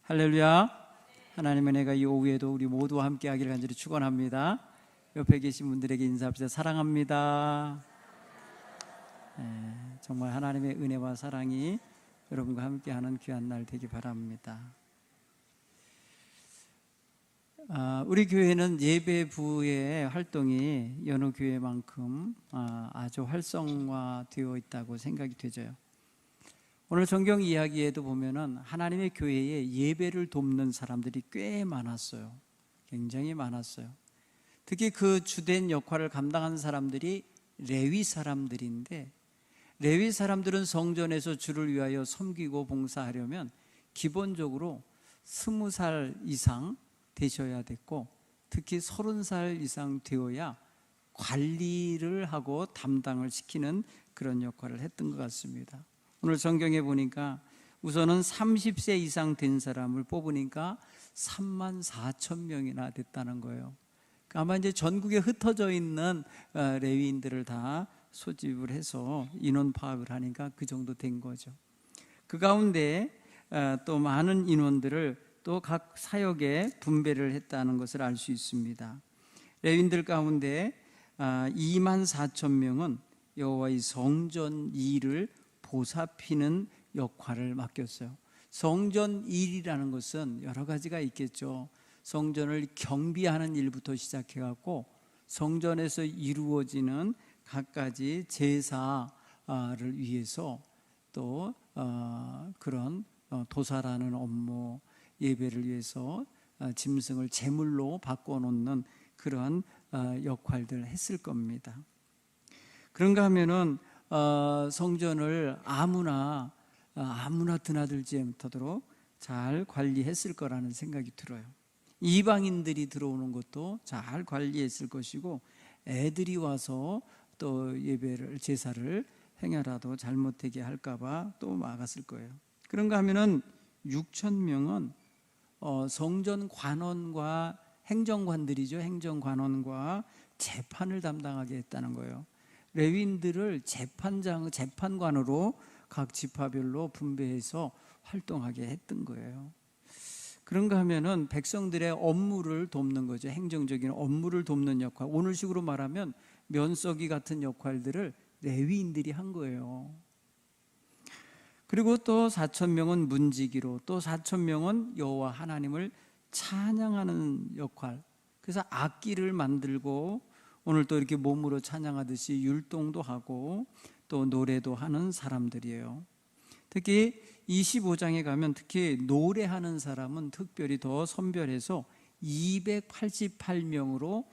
할렐루야. 하나님의 은혜가 이 오후에도 우리 모두와 함께 하기를 간절히 축원합니다. 옆에 계신 분들에게 인사합시다. 사랑합니다. 정말 하나님의 은혜와 사랑이 여러분과 함께하는 귀한 날 되기 바랍니다. 우리 교회는 예배부의 활동이 여느 교회만큼 아주 활성화되어 있다고 생각이 되져요. 오늘 성경 이야기에도 보면은 하나님의 교회에 예배를 돕는 사람들이 꽤 많았어요. 굉장히 많았어요. 특히 그 주된 역할을 감당하는 사람들이 레위 사람들인데, 레위 사람들은 성전에서 주를 위하여 섬기고 봉사하려면 기본적으로 20살 이상 되셔야 됐고, 특히 30살 이상 되어야 관리를 하고 담당을 시키는 그런 역할을 했던 것 같습니다. 오늘 성경에 보니까 우선은 30세 이상 된 사람을 뽑으니까 34,000명이나 됐다는 거예요. 아마 이제 전국에 흩어져 있는 레위인들을 다 소집을 해서 인원 파악을 하니까 그 정도 된 거죠. 그 가운데 또 많은 인원들을 또 각 사역에 분배를 했다는 것을 알 수 있습니다. 레위인들 가운데 24,000명은 여호와의 성전 일을 보살피는 역할을 맡겼어요. 성전 일이라는 것은 여러 가지가 있겠죠. 성전을 경비하는 일부터 시작해갖고 성전에서 이루어지는 갖가지 제사를 위해서 또 그런 도살하는 업무, 예배를 위해서 짐승을 제물로 바꿔놓는 그런 역할들을 했을 겁니다. 그런가 하면은 성전을 아무나 드나들지 못하도록 잘 관리했을 거라는 생각이 들어요. 이방인들이 들어오는 것도 잘 관리했을 것이고, 애들이 와서 또 예배를 제사를 행여라도 잘못되게 할까봐 또 막았을 거예요. 그런가 하면은 6,000명은 성전 관원과 행정관들이죠. 행정관원과 재판을 담당하게 했다는 거예요. 레위인들을 재판관으로 각 지파별로 분배해서 활동하게 했던 거예요. 그런가 하면은 백성들의 업무를 돕는 거죠. 행정적인 업무를 돕는 역할, 오늘식으로 말하면 면서기 같은 역할들을 레위인들이 한 거예요. 그리고 또 4,000명은 문지기로, 또 4,000명은 여호와 하나님을 찬양하는 역할, 그래서 악기를 만들고 오늘 또 이렇게 몸으로 찬양하듯이 율동도 하고 또 노래도 하는 사람들이에요. 특히 25장에 가면 특히 노래하는 사람은 특별히 더 선별해서 288명으로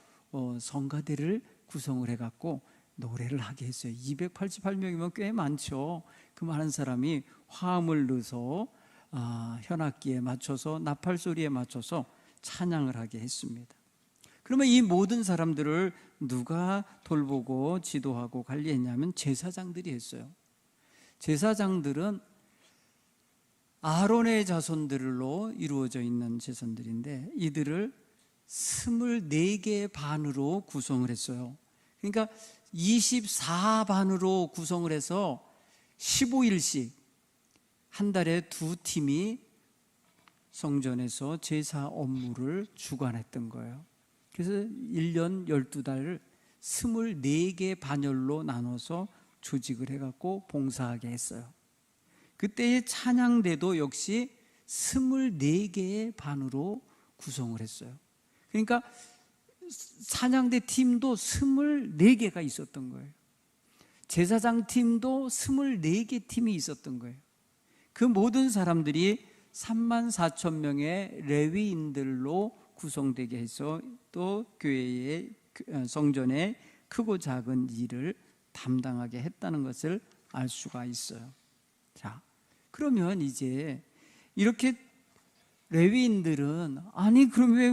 성가대를 구성을 해갖고 노래를 하게 했어요. 288명이면 꽤 많죠. 그 많은 사람이 화음을 넣어서 현악기에 맞춰서 나팔소리에 맞춰서 찬양을 하게 했습니다. 그러면 이 모든 사람들을 누가 돌보고 지도하고 관리했냐면 제사장들이 했어요. 제사장들은 아론의 자손들로 이루어져 있는 제사장들인데, 이들을 24개의 반으로 구성을 했어요. 그러니까 24반으로 구성을 해서 15일씩 한 달에 2팀이 성전에서 제사 업무를 주관했던 거예요. 그래서 1년 12달을 24개 반열로 나눠서 조직을 해갖고 봉사하게 했어요. 그때의 찬양대도 역시 24개의 반으로 구성을 했어요. 그러니까 찬양대 팀도 24개가 있었던 거예요. 제사장 팀도 24개 팀이 있었던 거예요. 그 모든 사람들이 34,000명의 레위인들로 구성되게 해서 또 교회의 성전의 크고 작은 일을 담당하게 했다는 것을 알 수가 있어요. 자, 그러면 이제 이렇게 레위인들은 아니 그럼 왜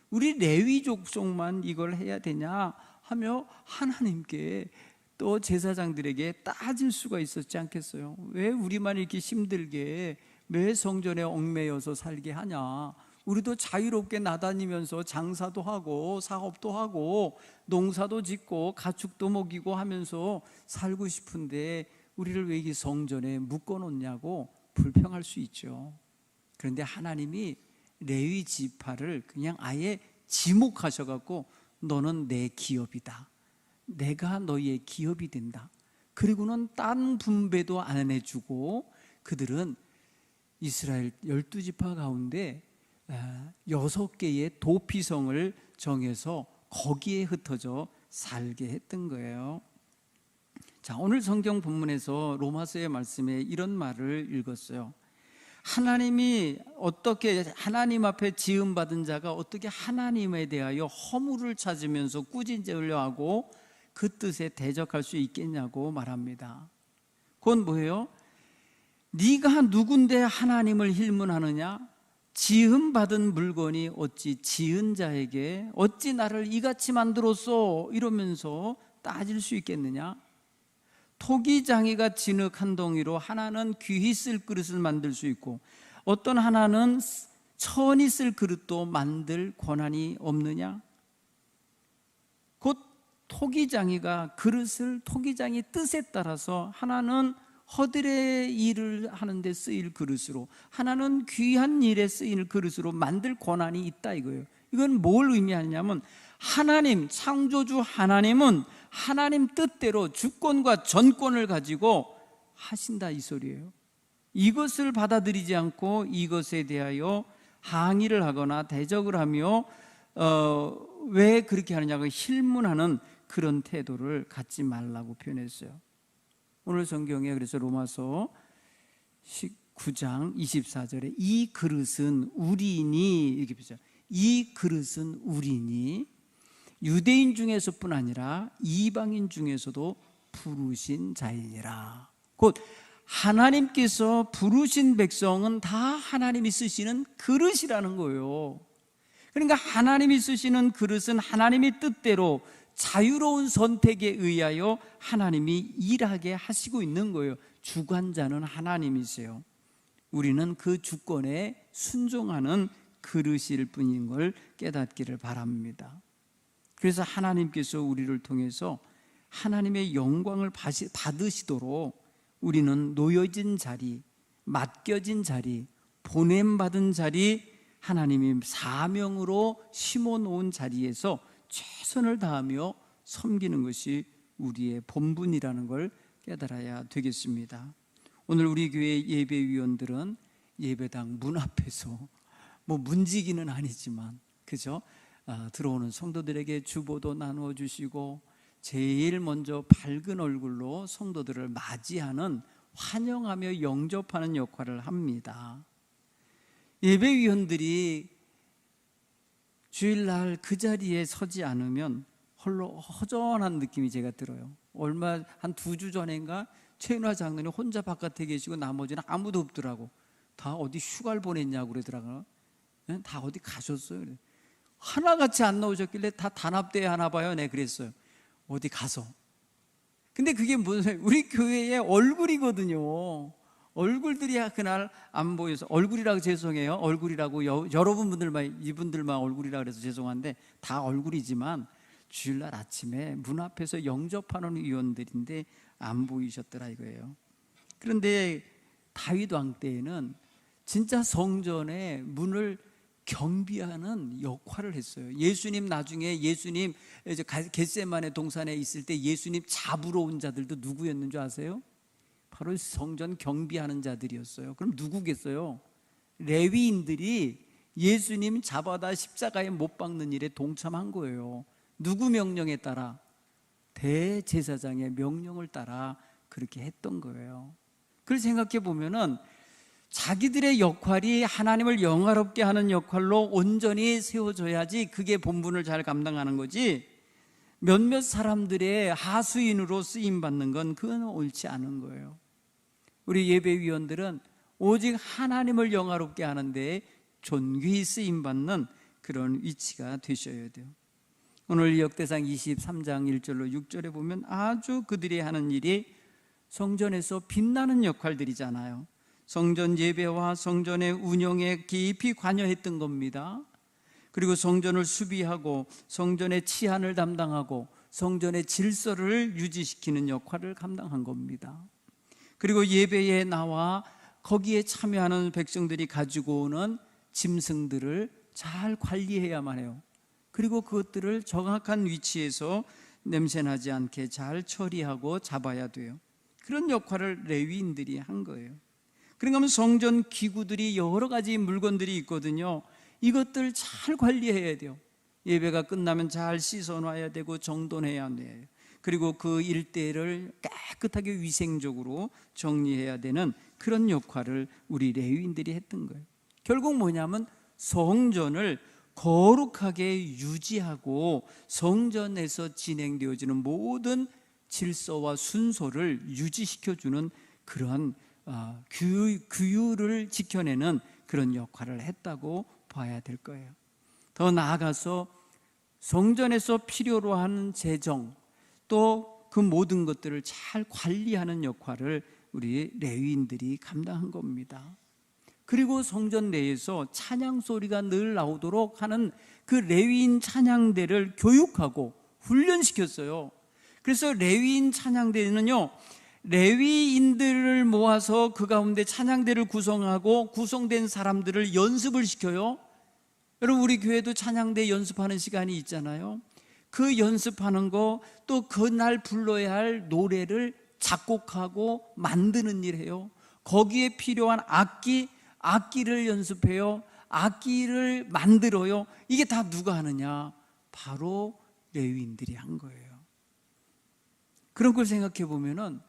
우리 레위 족속만 이걸 해야 되냐 하며 하나님께 또 제사장들에게 따질 수가 있었지 않겠어요? 왜 우리만 이렇게 힘들게 매 성전에 얽매여서 살게 하냐? 우리도 자유롭게 나다니면서 장사도 하고 사업도 하고 농사도 짓고 가축도 먹이고 하면서 살고 싶은데 우리를 왜 이 성전에 묶어놓냐고 불평할 수 있죠. 그런데 하나님이 레위 지파를 그냥 아예 지목하셔갖고 너는 내 기업이다, 내가 너희의 기업이 된다. 그리고는 땅 분배도 안 해주고 그들은 이스라엘 12지파 가운데 6개의 도피성을 정해서 거기에 흩어져 살게 했던 거예요. 자, 오늘 성경 본문에서 로마서의 말씀에 이런 말을 읽었어요. 하나님이 어떻게, 하나님 앞에 지음받은 자가 어떻게 하나님에 대하여 허물을 찾으면서 꾸짖으려 하고 그 뜻에 대적할 수 있겠냐고 말합니다. 그건 뭐예요? 네가 누군데 하나님을 힐문하느냐? 지음받은 물건이 어찌 지은 자에게 어찌 나를 이같이 만들었소? 이러면서 따질 수 있겠느냐? 토기장이가 진흙 한 덩이로 하나는 귀히 쓸 그릇을 만들 수 있고 어떤 하나는 천이 쓸 그릇도 만들 권한이 없느냐? 곧 토기장이가 그릇을 토기장이 뜻에 따라서 하나는 허들의 일을 하는데 쓰일 그릇으로, 하나는 귀한 일에 쓰일 그릇으로 만들 권한이 있다 이거예요. 이건 뭘 의미하냐면 하나님, 창조주 하나님은 하나님 뜻대로 주권과 전권을 가지고 하신다 이 소리예요. 이것을 받아들이지 않고 이것에 대하여 항의를 하거나 대적을 하며 왜 그렇게 하느냐고 힐문하는 그런 태도를 갖지 말라고 표현했어요. 오늘 성경에 그래서 로마서 19장 24절에 이 그릇은 우리니, 이렇게 보죠. 이 그릇은 우리니 유대인 중에서뿐 아니라 이방인 중에서도 부르신 자이니라. 곧 하나님께서 부르신 백성은 다 하나님이 쓰시는 그릇이라는 거예요. 그러니까 하나님이 쓰시는 그릇은 하나님의 뜻대로 자유로운 선택에 의하여 하나님이 일하게 하시고 있는 거예요. 주관자는 하나님이세요. 우리는 그 주권에 순종하는 그릇일 뿐인 걸 깨닫기를 바랍니다. 그래서 하나님께서 우리를 통해서 하나님의 영광을 받으시도록 우리는 놓여진 자리, 맡겨진 자리, 보냄받은 자리, 하나님이 사명으로 심어놓은 자리에서 최선을 다하며 섬기는 것이 우리의 본분이라는 걸 깨달아야 되겠습니다. 오늘 우리 교회 예배위원들은 예배당 문 앞에서 문지기는 아니지만 그죠? 들어오는 성도들에게 주보도 나누어 주시고 제일 먼저 밝은 얼굴로 성도들을 맞이하는, 환영하며 영접하는 역할을 합니다. 예배위원들이 주일날 그 자리에 서지 않으면 홀로 허전한 느낌이 제가 들어요. 얼마 한 2주 전인가 최윤화 장로님 혼자 바깥에 계시고 나머지는 아무도 없더라고. 다 어디 휴가를 보냈냐고 그러더라고요. 다 어디 가셨어요. 하나같이 안 나오셨길래 다 단합대회 하나 봐요. 네, 그랬어요. 어디 가서. 근데 그게 무슨, 우리 교회의 얼굴이거든요. 얼굴들이 그날 안 보여서, 얼굴이라고 죄송해요. 얼굴이라고 여러분들만, 이분들만 얼굴이라고 그래서 죄송한데 다 얼굴이지만 주일날 아침에 문 앞에서 영접하는 위원들인데 안 보이셨더라 이거예요. 그런데 다윗 왕 때에는 진짜 성전의 문을 경비하는 역할을 했어요. 예수님 나중에 예수님 이제 겟세마네 동산에 있을 때 예수님 잡으러 온 자들도 누구였는 줄 아세요? 바로 성전 경비하는 자들이었어요. 그럼 누구겠어요? 레위인들이 예수님 잡아다 십자가에 못 박는 일에 동참한 거예요. 누구 명령에 따라? 대제사장의 명령을 따라 그렇게 했던 거예요. 그걸 생각해 보면은 자기들의 역할이 하나님을 영화롭게 하는 역할로 온전히 세워져야지 그게 본분을 잘 감당하는 거지, 몇몇 사람들의 하수인으로 쓰임받는 건 그건 옳지 않은 거예요. 우리 예배위원들은 오직 하나님을 영화롭게 하는데 존귀히 쓰임받는 그런 위치가 되셔야 돼요. 오늘 역대상 23장 1절로 6절에 보면 아주 그들이 하는 일이 성전에서 빛나는 역할들이잖아요. 성전 예배와 성전의 운영에 깊이 관여했던 겁니다. 그리고 성전을 수비하고 성전의 치안을 담당하고 성전의 질서를 유지시키는 역할을 감당한 겁니다. 그리고 예배에 나와 거기에 참여하는 백성들이 가지고 오는 짐승들을 잘 관리해야만 해요. 그리고 그것들을 정확한 위치에서 냄새나지 않게 잘 처리하고 잡아야 돼요. 그런 역할을 레위인들이 한 거예요. 그러니까 하면 성전 기구들이 여러 가지 물건들이 있거든요. 이것들 잘 관리해야 돼요. 예배가 끝나면 잘 씻어놔야 되고 정돈해야 돼요. 그리고 그 일대를 깨끗하게 위생적으로 정리해야 되는 그런 역할을 우리 레위인들이 했던 거예요. 결국 뭐냐면 성전을 거룩하게 유지하고 성전에서 진행되어지는 모든 질서와 순서를 유지시켜주는 그런 규율을 지켜내는 그런 역할을 했다고 봐야 될 거예요. 더 나아가서 성전에서 필요로 하는 재정, 또 그 모든 것들을 잘 관리하는 역할을 우리 레위인들이 감당한 겁니다. 그리고 성전 내에서 찬양 소리가 늘 나오도록 하는 그 레위인 찬양대를 교육하고 훈련시켰어요. 그래서 레위인 찬양대는요, 레위인들을 모아서 그 가운데 찬양대를 구성하고 구성된 사람들을 연습을 시켜요. 여러분, 우리 교회도 찬양대 연습하는 시간이 있잖아요. 그 연습하는 거, 또 그날 불러야 할 노래를 작곡하고 만드는 일이에요. 거기에 필요한 악기를 연습해요. 악기를 만들어요. 이게 다 누가 하느냐? 바로 레위인들이 한 거예요. 그런 걸 생각해 보면은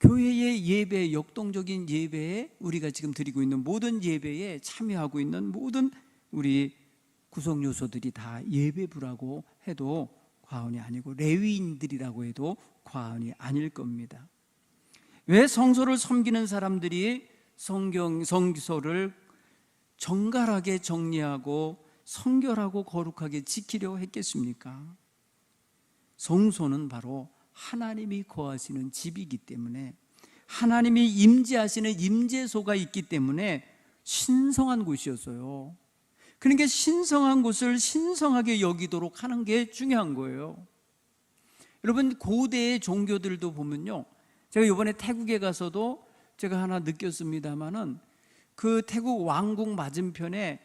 교회의 예배, 역동적인 예배에 우리가 지금 드리고 있는 모든 예배에 참여하고 있는 모든 우리 구성 요소들이 다 예배부라고 해도 과언이 아니고 레위인들이라고 해도 과언이 아닐 겁니다. 왜 성소를 섬기는 사람들이 성소를 정갈하게 정리하고 성결하고 거룩하게 지키려 했겠습니까? 성소는 바로 하나님이 거하시는 집이기 때문에, 하나님이 임재하시는 임재소가 있기 때문에 신성한 곳이었어요. 그러니까 신성한 곳을 신성하게 여기도록 하는 게 중요한 거예요. 여러분, 고대의 종교들도 보면요, 제가 이번에 태국에 가서도 제가 하나 느꼈습니다마는 그 태국 왕궁 맞은편에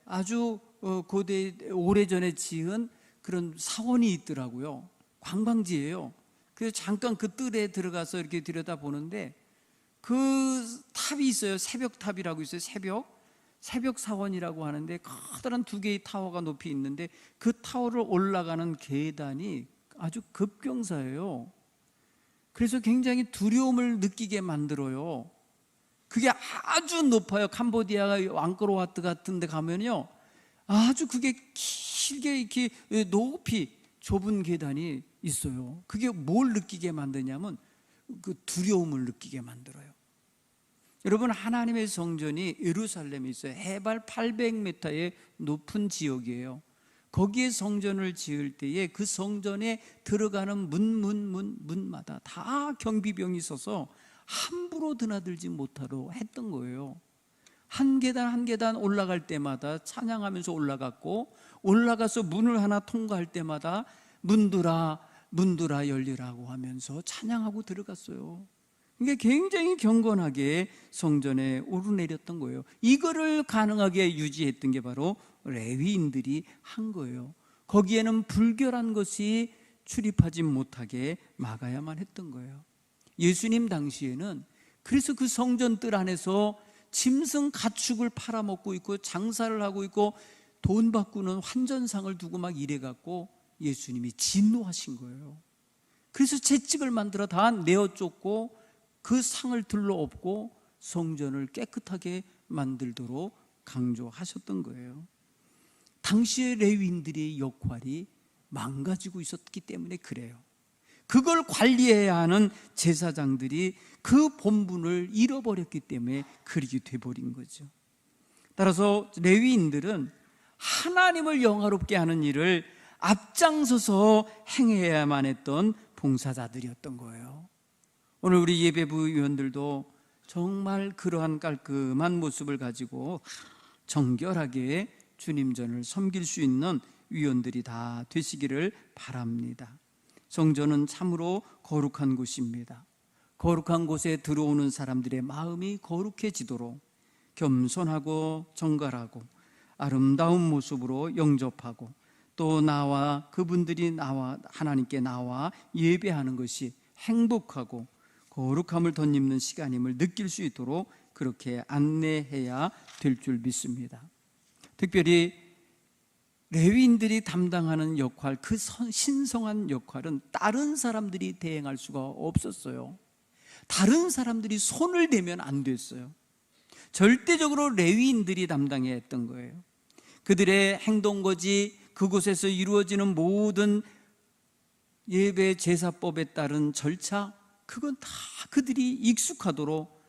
아주 고대 오래전에 지은 그런 사원이 있더라고요. 관광지예요. 그래서 잠깐 그 뜰에 들어가서 이렇게 들여다보는데 그 탑이 있어요. 새벽탑이라고 있어요. 새벽 사원이라고 하는데 커다란 2개의 타워가 높이 있는데 그 타워를 올라가는 계단이 아주 급경사예요. 그래서 굉장히 두려움을 느끼게 만들어요. 그게 아주 높아요. 캄보디아 앙코르와트 같은 데 가면요, 아주 그게 길게 이렇게 높이 좁은 계단이 있어요. 그게 뭘 느끼게 만드냐면 그 두려움을 느끼게 만들어요. 여러분, 하나님의 성전이 예루살렘에 있어요. 해발 800m의 높은 지역이에요. 거기에 성전을 지을 때에 그 성전에 들어가는 문마다 다 경비병이 있어서 함부로 드나들지 못하도록 했던 거예요. 한 계단 한 계단 올라갈 때마다 찬양하면서 올라갔고, 올라가서 문을 하나 통과할 때마다 문들아 열리라고 하면서 찬양하고 들어갔어요. 이게 굉장히 경건하게 성전에 오르내렸던 거예요. 이거를 가능하게 유지했던 게 바로 레위인들이 한 거예요. 거기에는 불결한 것이 출입하지 못하게 막아야만 했던 거예요. 예수님 당시에는 그래서 그 성전 뜰 안에서 짐승 가축을 팔아먹고 있고 장사를 하고 있고 돈 바꾸는 환전상을 두고 막 이래갖고 예수님이 진노하신 거예요. 그래서 채찍을 만들어 다 내어 쫓고 그 상을 들러엎고 성전을 깨끗하게 만들도록 강조하셨던 거예요. 당시의 레위인들의 역할이 망가지고 있었기 때문에 그래요. 그걸 관리해야 하는 제사장들이 그 본분을 잃어버렸기 때문에 그렇게 돼버린 거죠. 따라서 레위인들은 하나님을 영화롭게 하는 일을 앞장서서 행해야만 했던 봉사자들이었던 거예요. 오늘 우리 예배부 위원들도 정말 그러한 깔끔한 모습을 가지고 정결하게 주님 전을 섬길 수 있는 위원들이 다 되시기를 바랍니다. 성전은 참으로 거룩한 곳입니다. 거룩한 곳에 들어오는 사람들의 마음이 거룩해지도록 겸손하고 정갈하고 아름다운 모습으로 영접하고, 또 나와 그분들이 나와 하나님께 나와 예배하는 것이 행복하고 거룩함을 덧입는 시간임을 느낄 수 있도록 그렇게 안내해야 될 줄 믿습니다. 특별히 레위인들이 담당하는 역할, 그 신성한 역할은 다른 사람들이 대행할 수가 없었어요. 다른 사람들이 손을 대면 안 됐어요. 절대적으로 레위인들이 담당해야 했던 거예요. 그들의 행동거지, 그곳에서 이루어지는 모든 예배 제사법에 따른 절차, 그건 다 그들이 익숙하도록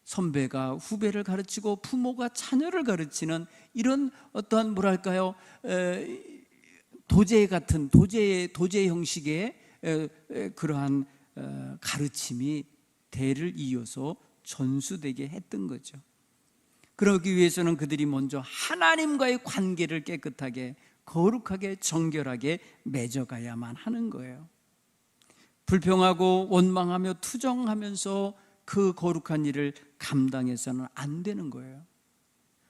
선배가 후배를 가르치고 부모가 자녀를 가르치는 이런 어떠한 뭐랄까요, 도제 같은 도제 형식의 그러한 가르침이 대를 이어서 전수되게 했던 거죠. 그러기 위해서는 그들이 먼저 하나님과의 관계를 깨끗하게 거룩하게 정결하게 맺어가야만 하는 거예요. 불평하고 원망하며 투정하면서 그 거룩한 일을 감당해서는 안 되는 거예요.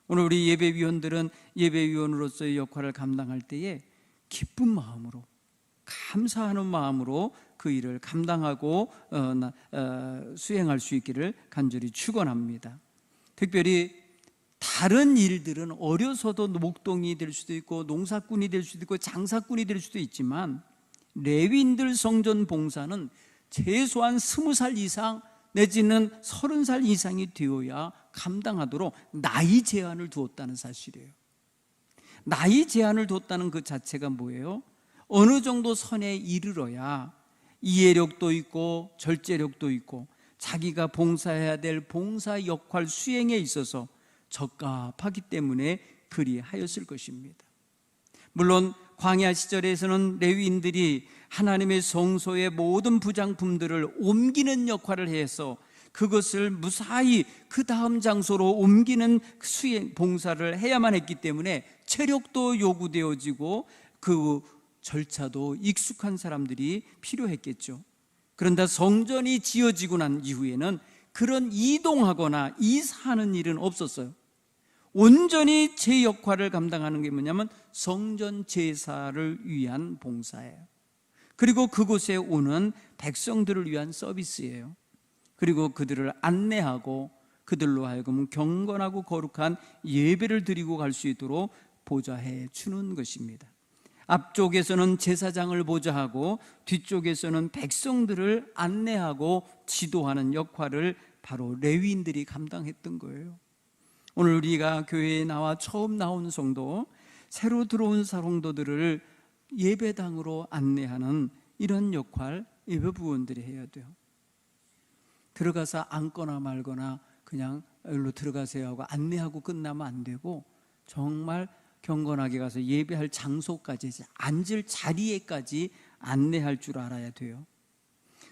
오늘 우리 예배위원들은 예배위원으로서의 역할을 감당할 때에 기쁜 마음으로, 감사하는 마음으로 그 일을 감당하고 수행할 수 있기를 간절히 축원합니다. 특별히 다른 일들은 어려서도 목동이 될 수도 있고 농사꾼이 될 수도 있고 장사꾼이 될 수도 있지만, 레위인들 성전 봉사는 최소한 20살 이상 내지는 30살 이상이 되어야 감당하도록 나이 제한을 두었다는 사실이에요. 나이 제한을 뒀다는 그 자체가 뭐예요? 어느 정도 선에 이르러야 이해력도 있고 절제력도 있고 자기가 봉사해야 될 봉사 역할 수행에 있어서 적합하기 때문에 그리하였을 것입니다. 물론 광야 시절에서는 레위인들이 하나님의 성소의 모든 부장품들을 옮기는 역할을 해서 그것을 무사히 그 다음 장소로 옮기는 수행 봉사를 해야만 했기 때문에 체력도 요구되어지고 그 절차도 익숙한 사람들이 필요했겠죠. 그런데 성전이 지어지고 난 이후에는 그런 이동하거나 이사하는 일은 없었어요. 온전히 제 역할을 감당하는 게 뭐냐면 성전 제사를 위한 봉사예요. 그리고 그곳에 오는 백성들을 위한 서비스예요. 그리고 그들을 안내하고 그들로 하여금 경건하고 거룩한 예배를 드리고 갈 수 있도록 보좌해 주는 것입니다. 앞쪽에서는 제사장을 보좌하고 뒤쪽에서는 백성들을 안내하고 지도하는 역할을 바로 레위인들이 감당했던 거예요. 오늘 우리가 교회에 나와 처음 나온 성도, 새로 들어온 성도들을 예배당으로 안내하는 이런 역할 예배부원들이 해야 돼요. 들어가서 앉거나 말거나 그냥 여기로 들어가세요 하고 안내하고 끝나면 안 되고, 정말 경건하게 가서 예배할 장소까지, 앉을 자리에까지 안내할 줄 알아야 돼요.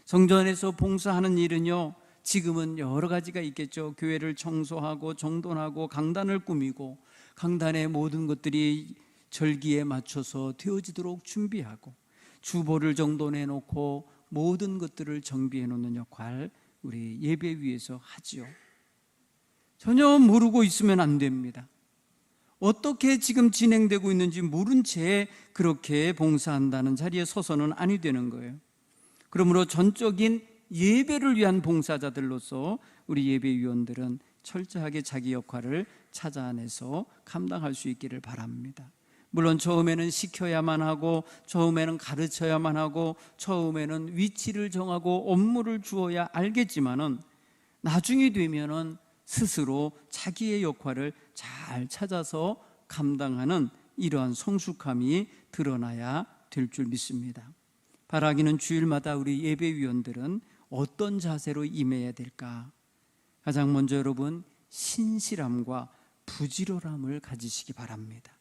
성전에서 봉사하는 일은요, 지금은 여러 가지가 있겠죠. 교회를 청소하고 정돈하고 강단을 꾸미고 강단의 모든 것들이 절기에 맞춰서 되어지도록 준비하고 주보를 정돈해 놓고 모든 것들을 정비해 놓는 역할 우리 예배위에서 하지요. 전혀 모르고 있으면 안 됩니다. 어떻게 지금 진행되고 있는지 모른 채 그렇게 봉사한다는 자리에 서서는 아니 되는 거예요. 그러므로 전적인 예배를 위한 봉사자들로서 우리 예배위원들은 철저하게 자기 역할을 찾아내서 감당할 수 있기를 바랍니다. 물론 처음에는 시켜야만 하고 처음에는 가르쳐야만 하고 처음에는 위치를 정하고 업무를 주어야 알겠지만은 나중이 되면은 스스로 자기의 역할을 잘 찾아서 감당하는 이러한 성숙함이 드러나야 될 줄 믿습니다. 바라기는 주일마다 우리 예배위원들은 어떤 자세로 임해야 될까? 가장 먼저 여러분, 신실함과 부지런함을 가지시기 바랍니다.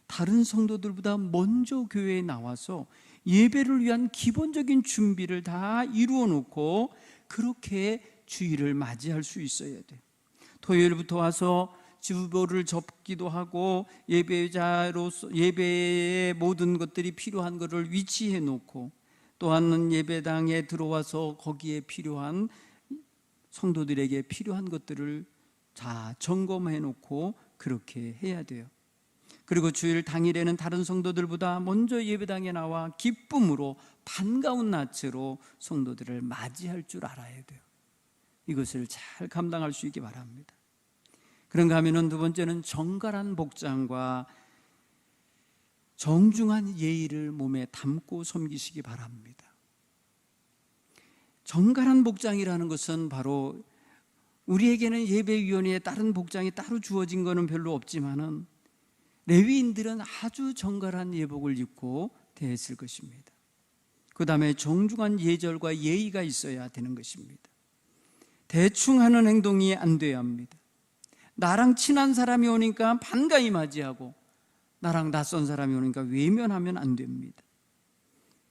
다른 성도들보다 먼저 교회에 나와서 예배를 위한 기본적인 준비를 다 이루어 놓고 그렇게 주일을 맞이할 수 있어야 돼요. 토요일부터 와서 주보를 접기도 하고 예배자로서 예배의 모든 것들이 필요한 것을 위치해 놓고, 또한 예배당에 들어와서 거기에 필요한 성도들에게 필요한 것들을 다 점검해 놓고 그렇게 해야 돼요. 그리고 주일 당일에는 다른 성도들보다 먼저 예배당에 나와 기쁨으로 반가운 낯으로 성도들을 맞이할 줄 알아야 돼요. 이것을 잘 감당할 수 있기 바랍니다. 그런가 하면은 두 번째는 정갈한 복장과 정중한 예의를 몸에 담고 섬기시기 바랍니다. 정갈한 복장이라는 것은 바로 우리에게는 예배위원회에 다른 복장이 따로 주어진 것은 별로 없지만은 레위인들은 아주 정갈한 예복을 입고 대했을 것입니다. 그 다음에 정중한 예절과 예의가 있어야 되는 것입니다. 대충 하는 행동이 안 돼야 합니다. 나랑 친한 사람이 오니까 반가이 맞이하고 나랑 낯선 사람이 오니까 외면하면 안 됩니다.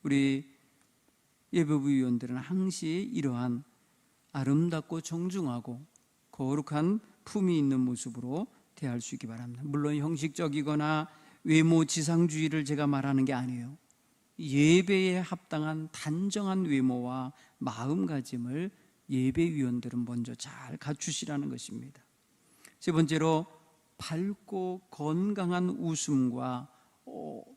우리 예배부 위원들은 항시 이러한 아름답고 정중하고 거룩한 품이 있는 모습으로 대할 수 있기 바랍니다. 물론 형식적이거나 외모 지상주의를 제가 말하는 게 아니에요. 예배에 합당한 단정한 외모와 마음가짐을 예배위원들은 먼저 잘 갖추시라는 것입니다. 세 번째로 밝고 건강한 웃음과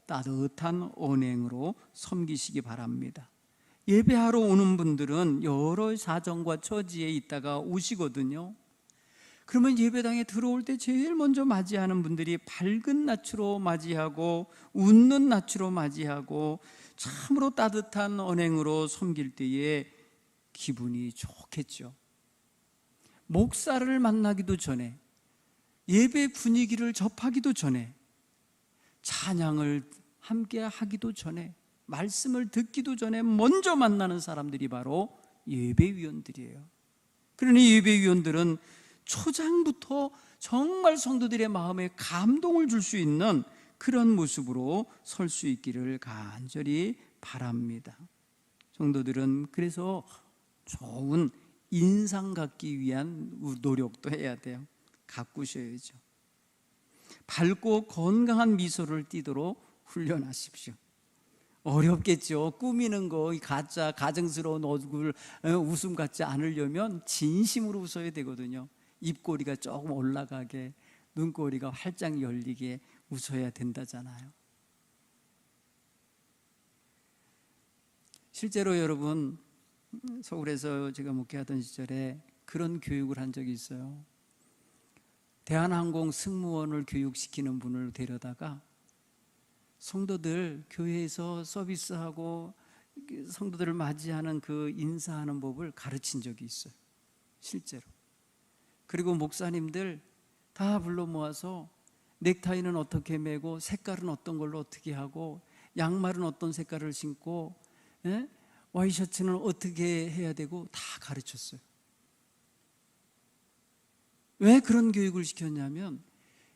따뜻한 언행으로 섬기시기 바랍니다. 예배하러 오는 분들은 여러 사정과 처지에 있다가 오시거든요. 그러면 예배당에 들어올 때 제일 먼저 맞이하는 분들이 밝은 낯으로 맞이하고 웃는 낯으로 맞이하고 참으로 따뜻한 언행으로 섬길 때에 기분이 좋겠죠. 목사를 만나기도 전에, 예배 분위기를 접하기도 전에, 찬양을 함께 하기도 전에, 말씀을 듣기도 전에 먼저 만나는 사람들이 바로 예배위원들이에요. 그러니 예배위원들은 초장부터 정말 성도들의 마음에 감동을 줄 수 있는 그런 모습으로 설 수 있기를 간절히 바랍니다. 성도들은 그래서 좋은 인상 갖기 위한 노력도 해야 돼요. 가꾸셔야죠. 밝고 건강한 미소를 띠도록 훈련하십시오. 어렵겠죠. 꾸미는 거, 가짜 가증스러운 얼굴, 웃음 같지 않으려면 진심으로 웃어야 되거든요. 입꼬리가 조금 올라가게, 눈꼬리가 활짝 열리게 웃어야 된다잖아요. 실제로 여러분, 서울에서 제가 목회하던 시절에 그런 교육을 한 적이 있어요. 대한항공 승무원을 교육시키는 분을 데려다가 성도들 교회에서 서비스하고 성도들을 맞이하는 그 인사하는 법을 가르친 적이 있어요. 실제로. 그리고 목사님들 다 불러 모아서 넥타이는 어떻게 매고 색깔은 어떤 걸로 어떻게 하고 양말은 어떤 색깔을 신고 와이셔츠는 어떻게 해야 되고 다 가르쳤어요. 왜 그런 교육을 시켰냐면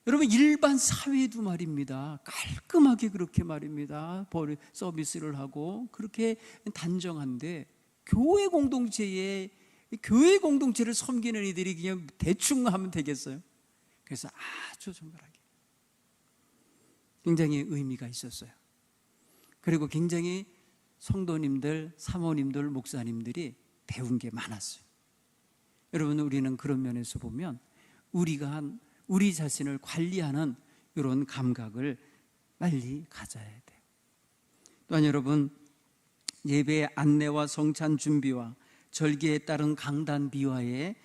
여러분 일반 사회도 말입니다. 깔끔하게 그렇게 말입니다. 서비스를 하고 그렇게 단정한데 교회 공동체를 섬기는 이들이 그냥 대충 하면 되겠어요? 그래서 아주 정갈하게 굉장히 의미가 있었어요. 그리고 굉장히 성도님들, 사모님들, 목사님들이 배운 게 많았어요. 여러분 우리는 그런 면에서 보면 우리 자신을 관리하는 이런 감각을 빨리 가져야 돼요. 또한 여러분 예배의 안내와 성찬 준비와 절기에 따른 강단 비화의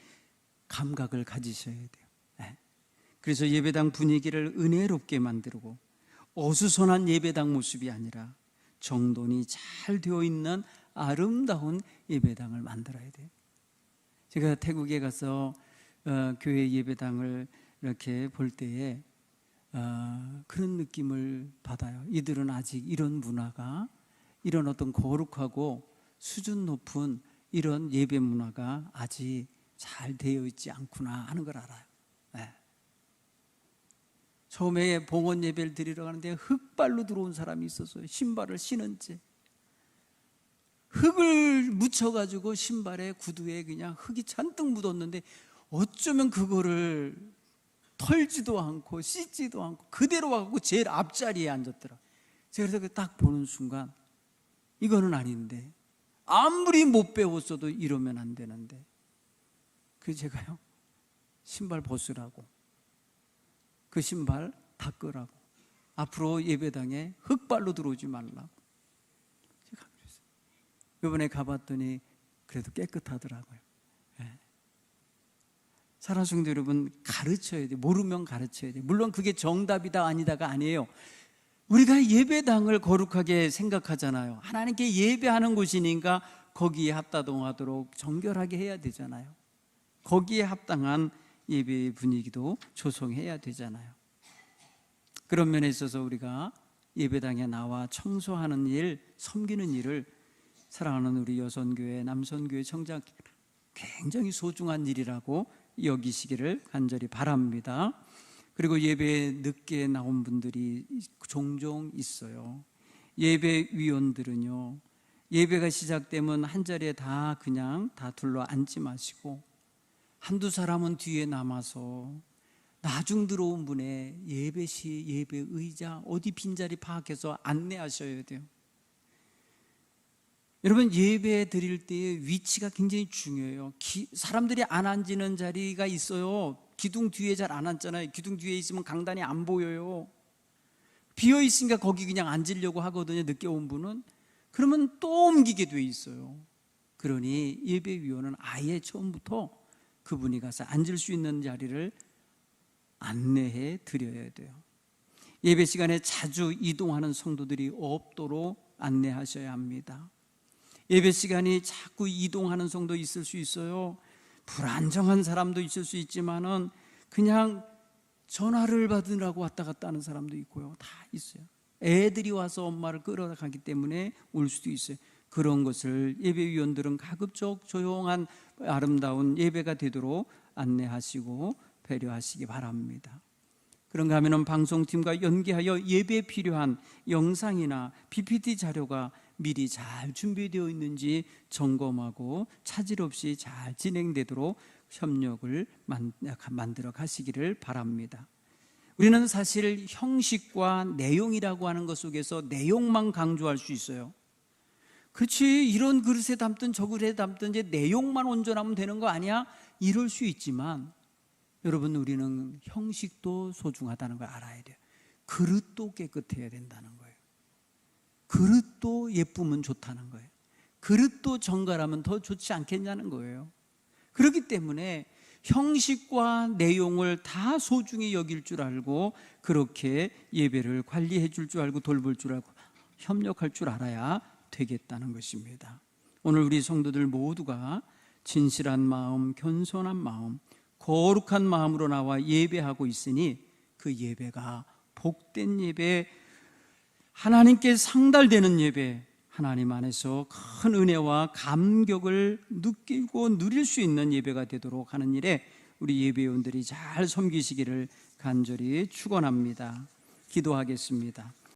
감각을 가지셔야 돼요. 그래서 예배당 분위기를 은혜롭게 만들고 어수선한 예배당 모습이 아니라 정돈이 잘 되어 있는 아름다운 예배당을 만들어야 돼요. 제가 태국에 가서 교회 예배당을 이렇게 볼 때에 그런 느낌을 받아요. 이들은 아직 이런 문화가, 이런 어떤 거룩하고 수준 높은 이런 예배 문화가 아직 잘 되어 있지 않구나 하는 걸 알아요. 처음에 봉헌 예배를 드리러 가는데 흙발로 들어온 사람이 있었어요. 신발을 신은 채 흙을 묻혀가지고 신발에 구두에 그냥 흙이 잔뜩 묻었는데 어쩌면 그거를 털지도 않고 씻지도 않고 그대로 와갖고 제일 앞자리에 앉았더라. 제가 그래서 딱 보는 순간 이거는 아닌데, 아무리 못 배웠어도 이러면 안 되는데 그래서 제가요, 신발 벗으라고, 그 신발 닦으라고, 앞으로 예배당에 흙발로 들어오지 말라고 제가 그랬어요. 이번에 가봤더니 그래도 깨끗하더라고요. 네. 사랑하는 성도 여러분, 가르쳐야 돼요. 모르면 가르쳐야 돼요. 물론 그게 정답이다 아니다가 아니에요. 우리가 예배당을 거룩하게 생각하잖아요. 하나님께 예배하는 곳이니까 거기에 합당하도록 정결하게 해야 되잖아요. 거기에 합당한 예배의 분위기도 조성해야 되잖아요. 그런 면에 있어서 우리가 예배당에 나와 청소하는 일, 섬기는 일을 사랑하는 우리 여선교회, 남선교회 청장 굉장히 소중한 일이라고 여기시기를 간절히 바랍니다. 그리고 예배에 늦게 나온 분들이 종종 있어요. 예배위원들은요, 예배가 시작되면 한 자리에 다 그냥 다 둘러 앉지 마시고 한두 사람은 뒤에 남아서 나중 들어온 분의 예배시, 예배 의자, 어디 빈자리 파악해서 안내하셔야 돼요. 여러분, 예배 드릴 때의 위치가 굉장히 중요해요. 사람들이 안 앉는 자리가 있어요. 기둥 뒤에 잘 안 앉잖아요. 기둥 뒤에 있으면 강단이 안 보여요. 비어 있으니까 거기 그냥 앉으려고 하거든요. 늦게 온 분은. 그러면 또 옮기게 돼 있어요. 그러니 예배위원은 아예 처음부터 그분이 가서 앉을 수 있는 자리를 안내해 드려야 돼요. 예배 시간에 자주 이동하는 성도들이 없도록 안내하셔야 합니다. 예배 시간이 자꾸 이동하는 성도 있을 수 있어요. 불안정한 사람도 있을 수 있지만은 그냥 전화를 받으라고 왔다 갔다 하는 사람도 있고요. 다 있어요. 애들이 와서 엄마를 끌어가기 때문에 올 수도 있어요. 그런 것을 예배위원들은 가급적 조용한 아름다운 예배가 되도록 안내하시고 배려하시기 바랍니다. 그런가 하면 방송팀과 연계하여 예배에 필요한 영상이나 PPT 자료가 미리 잘 준비되어 있는지 점검하고 차질 없이 잘 진행되도록 협력을 만들어 가시기를 바랍니다. 우리는 사실 형식과 내용이라고 하는 것 속에서 내용만 강조할 수 있어요. 그렇지, 이런 그릇에 담든 저 그릇에 담든 이제 내용만 온전하면 되는 거 아니야? 이럴 수 있지만 여러분, 우리는 형식도 소중하다는 걸 알아야 돼요. 그릇도 깨끗해야 된다는 거예요. 그릇도 예쁘면 좋다는 거예요. 그릇도 정갈하면 더 좋지 않겠냐는 거예요. 그렇기 때문에 형식과 내용을 다 소중히 여길 줄 알고 그렇게 예배를 관리해 줄 줄 알고 돌볼 줄 알고 협력할 줄 알아야 되겠다는 것입니다. 오늘 우리 성도들 모두가 진실한 마음, 겸손한 마음, 거룩한 마음으로 나와 예배하고 있으니 그 예배가 복된 예배, 하나님께 상달되는 예배, 하나님 안에서 큰 은혜와 감격을 느끼고 누릴 수 있는 예배가 되도록 하는 일에 우리 예배원들이 잘 섬기시기를 간절히 축원합니다. 기도하겠습니다.